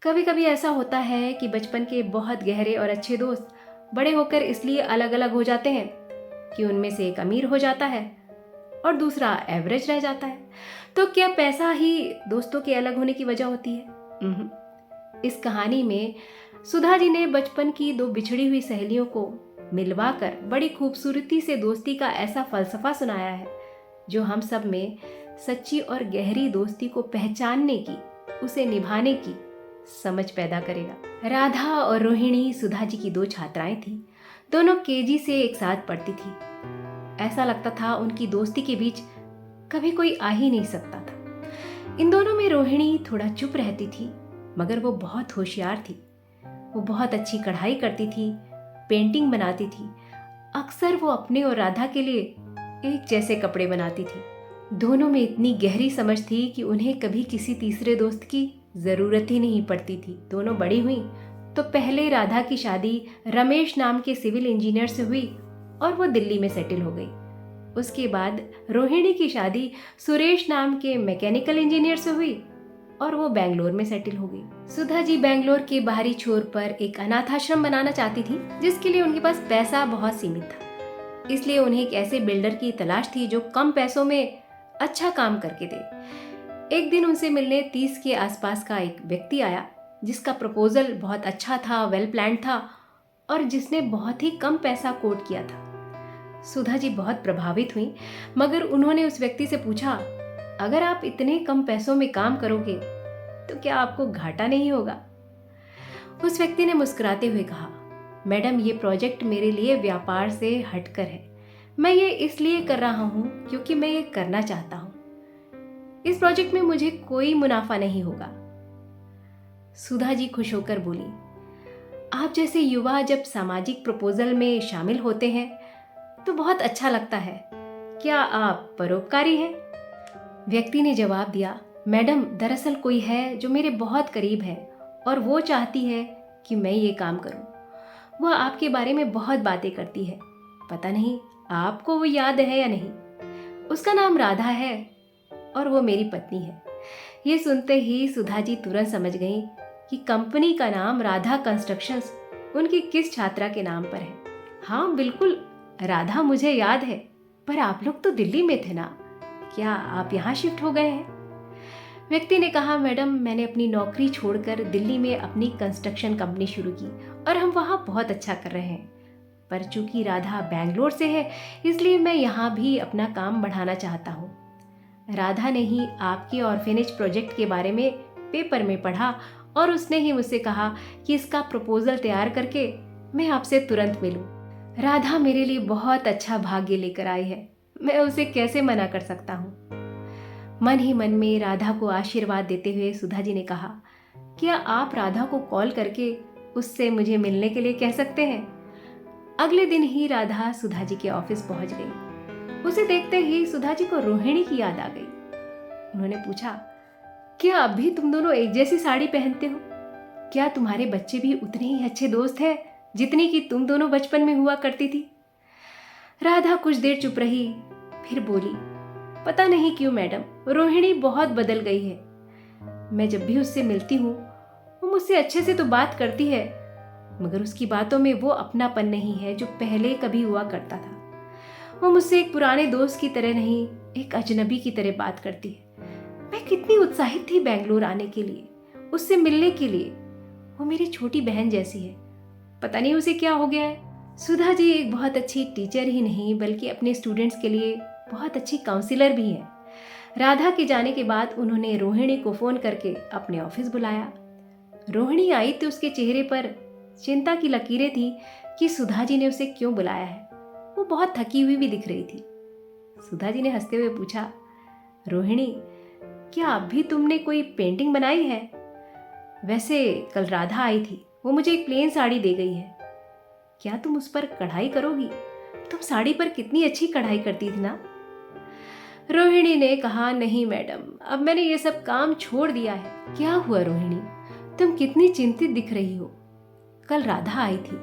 कभी कभी ऐसा होता है कि बचपन के बहुत गहरे और अच्छे दोस्त बड़े होकर इसलिए अलग अलग हो जाते हैं कि उनमें से एक अमीर हो जाता है और दूसरा एवरेज रह जाता है। तो क्या पैसा ही दोस्तों के अलग होने की वजह होती है? इस कहानी में सुधा जी ने बचपन की दो बिछड़ी हुई सहेलियों को मिलवाकर बड़ी खूबसूरती से दोस्ती का ऐसा फलसफा सुनाया है जो हम सब में सच्ची और गहरी दोस्ती को पहचानने की, उसे निभाने की समझ पैदा करेगा। राधा और रोहिणी सुधा जी की दो छात्राएं थीं। दोनों केजी से एक साथ पढ़ती थी। ऐसा लगता था उनकी दोस्ती के बीच कभी कोई आ ही नहीं सकता था। इन दोनों में रोहिणी थोड़ा चुप रहती थी, मगर वो बहुत होशियार थी। वो बहुत अच्छी कढ़ाई करती थी, पेंटिंग बनाती थी। अक्सर वो अपने और राधा के लिए एक जैसे कपड़े बनाती थी। दोनों में इतनी गहरी समझ थी कि उन्हें कभी किसी तीसरे दोस्त की जरूरत ही नहीं पड़ती थी। दोनों बड़ी हुई तो पहले राधा की शादी रमेश नाम के सिविल इंजीनियर से हुई और वो दिल्ली में सेटल हो गई। उसके बाद रोहिणी की शादी सुरेश नाम के मैकेनिकल इंजीनियर से हुई और वो बेंगलोर में सेटल हो गई। सुधा जी बेंगलोर के बाहरी छोर पर एक अनाथ आश्रम बनाना चाहती थी, जिसके लिए उनके पास पैसा बहुत सीमित था। इसलिए उन्हें एक ऐसे बिल्डर की तलाश थी जो कम पैसों में अच्छा काम करके दे। एक दिन उनसे मिलने 30 के आसपास का एक व्यक्ति आया, जिसका प्रपोजल बहुत अच्छा था, वेल प्लान था और जिसने बहुत ही कम पैसा कोट किया था। सुधा जी बहुत प्रभावित हुई, मगर उन्होंने उस व्यक्ति से पूछा, अगर आप इतने कम पैसों में काम करोगे तो क्या आपको घाटा नहीं होगा? उस व्यक्ति ने मुस्कुराते हुए कहा, मैडम, ये प्रोजेक्ट मेरे लिए व्यापार से हटकर है। मैं ये इसलिए कर रहा हूँ क्योंकि मैं ये करना चाहता हूँ। इस प्रोजेक्ट में मुझे कोई मुनाफा नहीं होगा। सुधा जी खुश होकर बोली, आप जैसे युवा जब सामाजिक प्रपोजल में शामिल होते हैं तो बहुत अच्छा लगता है। क्या आप परोपकारी हैं? व्यक्ति ने जवाब दिया, मैडम, दरअसल कोई है जो मेरे बहुत करीब है और वो चाहती है कि मैं ये काम करूं। वह आपके बारे में बहुत बातें करती है। पता नहीं आपको वो याद है या नहीं। उसका नाम राधा है और वो मेरी पत्नी है। ये सुनते ही सुधा जी तुरंत समझ गई कि कंपनी का नाम राधा कंस्ट्रक्शंस उनकी किस छात्रा के नाम पर है। हाँ बिल्कुल, राधा मुझे याद है, पर आप लोग तो दिल्ली में थे ना, क्या आप यहाँ शिफ्ट हो गए हैं? व्यक्ति ने कहा, मैडम, मैंने अपनी नौकरी छोड़कर दिल्ली में अपनी कंस्ट्रक्शन कंपनी शुरू की और हम वहाँ बहुत अच्छा कर रहे हैं। पर चूंकि राधा बेंगलोर से है, इसलिए मैं यहाँ भी अपना काम बढ़ाना चाहता हूँ। राधा ने ही आपके ऑर्फेनेज प्रोजेक्ट के बारे में पेपर में पढ़ा और उसने ही मुझसे कहा कि इसका प्रपोजल तैयार करके मैं आपसे तुरंत मिलूं। राधा मेरे लिए बहुत अच्छा भाग्य लेकर आई है, मैं उसे कैसे मना कर सकता हूँ? मन ही मन में राधा को आशीर्वाद देते हुए सुधा जी ने कहा, क्या आप राधा को कॉल करके उससे मुझे मिलने के लिए कह सकते हैं? अगले दिन ही राधा सुधा जी के ऑफिस पहुंच गई। उसे देखते ही सुधा जी को रोहिणी की याद आ गई। उन्होंने पूछा, क्या अब भी तुम दोनों एक जैसी साड़ी पहनते हो? क्या तुम्हारे बच्चे भी उतने ही अच्छे दोस्त हैं जितनी कि तुम दोनों बचपन में हुआ करती थी? राधा कुछ देर चुप रही, फिर बोली, पता नहीं क्यों मैडम, रोहिणी बहुत बदल गई है। मैं जब भी उससे मिलती हूँ वो मुझसे अच्छे से तो बात करती है, मगर उसकी बातों में वो अपनापन नहीं है जो पहले कभी हुआ करता था। वो मुझसे एक पुराने दोस्त की तरह नहीं, एक अजनबी की तरह बात करती है। मैं कितनी उत्साहित थी बेंगलोर आने के लिए, उससे मिलने के लिए। वो मेरी छोटी बहन जैसी है, पता नहीं उसे क्या हो गया है। सुधा जी एक बहुत अच्छी टीचर ही नहीं बल्कि अपने स्टूडेंट्स के लिए बहुत अच्छी काउंसिलर भी है। राधा के जाने के बाद उन्होंने रोहिणी को फोन करके अपने ऑफिस बुलाया। रोहिणी आई तो उसके चेहरे पर चिंता की लकीरें थी कि सुधा जी ने उसे क्यों बुलाया है। वो बहुत थकी हुई भी दिख रही थी। सुधा जी ने हंसते हुए पूछा, रोहिणी, क्या अब भी तुमने कोई पेंटिंग बनाई है? वैसे कल राधा आई थी, वो मुझे एक प्लेन साड़ी दे गई है। क्या तुम उस पर कढ़ाई करोगी? तुम साड़ी पर कितनी अच्छी कढ़ाई करती थी ना? रोहिणी ने कहा, नहीं मैडम, अब मैंने ये सब काम छोड़ दिया है। क्या हुआ रोहिणी, तुम कितनी चिंतित दिख रही हो? कल राधा आई थी,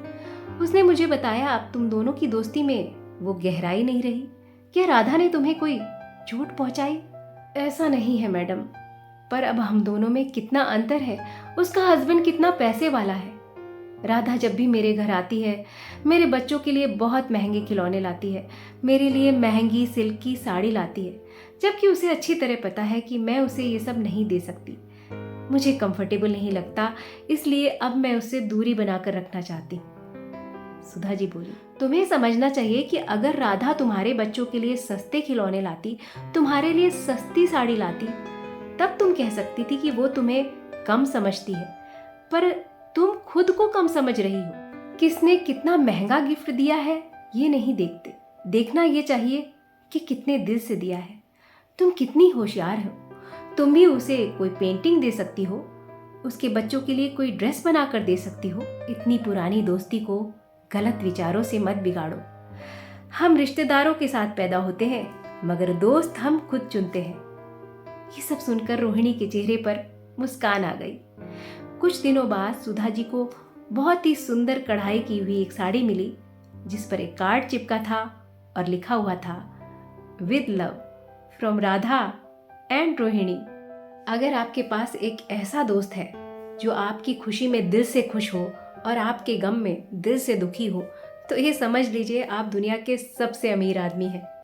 उसने मुझे बताया अब तुम दोनों की दोस्ती में वो गहराई नहीं रही। क्या राधा ने तुम्हें कोई चोट पहुंचाई? ऐसा नहीं है मैडम, पर अब हम दोनों में कितना अंतर है। उसका हस्बैंड कितना पैसे वाला है। राधा जब भी मेरे घर आती है, मेरे बच्चों के लिए बहुत महंगे खिलौने लाती है, मेरे लिए महंगी सिल्क की साड़ी लाती है, जबकि उसे अच्छी तरह पता है कि मैं उसे ये सब नहीं दे सकती। मुझे कंफर्टेबल नहीं लगता, इसलिए अब मैं उससे दूरी बनाकर रखना चाहती हूँ। सुधा जी बोली, तुम्हें समझना चाहिए कि अगर राधा तुम्हारे बच्चों के लिए सस्ते खिलौने लाती, तुम्हारे लिए सस्ती साड़ी लाती, तब तुम कह सकती थी कि वो तुम्हें कम समझती है। पर तुम खुद को कम समझ रही हो। किसने कितना महंगा गिफ्ट दिया है ये नहीं देखते, देखना ये चाहिए कि कितने दिल से दिया है। तुम कितनी होशियार हो। तुम भी उसे कोई पेंटिंग दे सकती हो, उसके बच्चों के लिए कोई ड्रेस बनाकर दे सकती हो। इतनी पुरानी दोस्ती को गलत विचारों से मत बिगाड़ो। हम रिश्तेदारों के साथ पैदा होते हैं, मगर दोस्त हम खुद चुनते हैं। ये सब सुनकर रोहिणी के चेहरे पर मुस्कान आ गई। कुछ दिनों बाद सुधा जी को बहुत ही सुंदर कढ़ाई की हुई एक साड़ी मिली, जिस पर एक कार्ड चिपका था और लिखा हुआ था, with love from Radha and Rohini. अगर आपके पास एक ऐसा दोस्त है जो आपकी खुशी में दिल से खुश हो और आपके गम में दिल से दुखी हो, तो ये समझ लीजिए आप दुनिया के सबसे अमीर आदमी हैं।